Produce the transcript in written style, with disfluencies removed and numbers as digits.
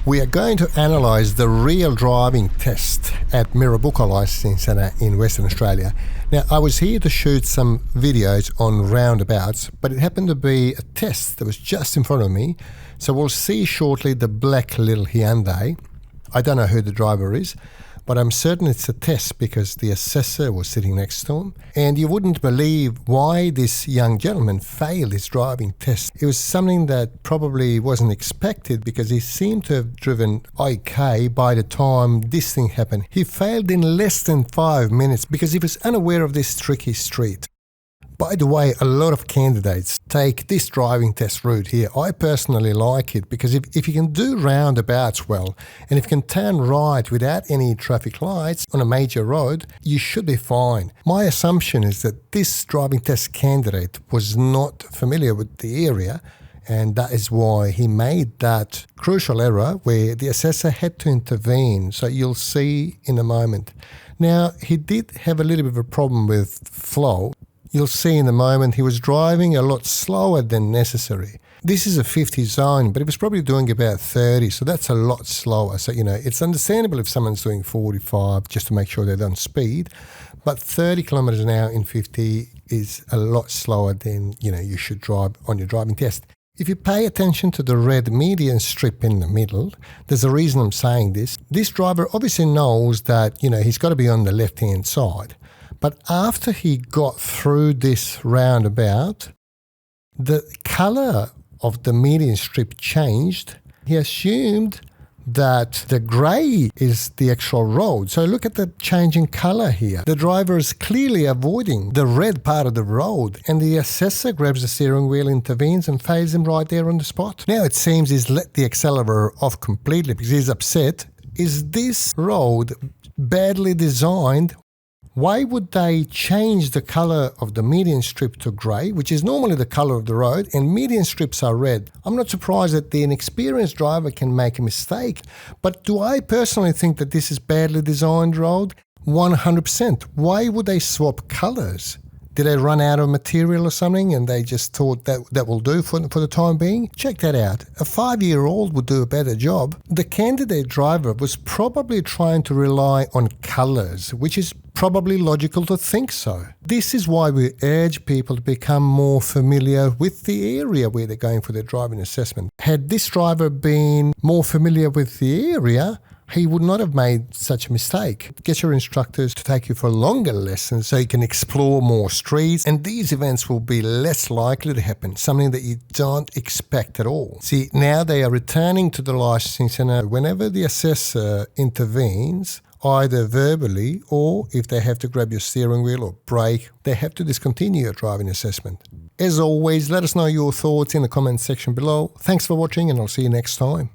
We are going to analyse the real driving test at Mirrabooka Licensing Centre in Western Australia. Now, I was here to shoot some videos on roundabouts, but it happened to be a test that was just in front of me. So we'll see shortly the black little Hyundai. I don't know who the driver is, but I'm certain it's a test because the assessor was sitting next to him. And you wouldn't believe why this young gentleman failed his driving test. It was something that probably wasn't expected because he seemed to have driven okay by the time this thing happened. He failed in less than 5 minutes because he was unaware of this tricky street. By the way, a lot of candidates take this driving test route here. I personally like it because if you can do roundabouts well and if you can turn right without any traffic lights on a major road, you should be fine. My assumption is that this driving test candidate was not familiar with the area, and that is why he made that crucial error where the assessor had to intervene. So you'll see in a moment. Now, he did have a little bit of a problem with flow. You'll see in a moment he was driving a lot slower than necessary. This is a 50 zone, but he was probably doing about 30, so that's a lot slower. So, it's understandable if someone's doing 45 just to make sure they don't speed, but 30 kilometres an hour in 50 is a lot slower than, you should drive on your driving test. If you pay attention to the red median strip in the middle, there's a reason I'm saying this. This driver obviously knows that, he's got to be on the left-hand side. But after he got through this roundabout, the colour of the median strip changed. He assumed that the grey is the actual road. So look at the changing colour here. The driver is clearly avoiding the red part of the road, and the assessor grabs the steering wheel, intervenes and fails him right there on the spot. Now it seems he's let the accelerator off completely because he's upset. Is this road badly designed? Why would they change the colour of the median strip to grey, which is normally the colour of the road, and median strips are red? I'm not surprised that the inexperienced driver can make a mistake, but do I personally think that this is badly designed road? 100%. Why would they swap colours? Did they run out of material or something and they just thought that will do for the time being? Check that out. A 5-year-old would do a better job. The candidate driver was probably trying to rely on colours, which is probably logical to think so. This is why we urge people to become more familiar with the area where they're going for their driving assessment. Had this driver been more familiar with the area, he would not have made such a mistake. Get your instructors to take you for longer lessons so you can explore more streets, and these events will be less likely to happen, something that you don't expect at all. See, now they are returning to the licensing centre whenever the assessor intervenes, either verbally or if they have to grab your steering wheel or brake, they have to discontinue your driving assessment. As always, let us know your thoughts in the comments section below. Thanks for watching and I'll see you next time.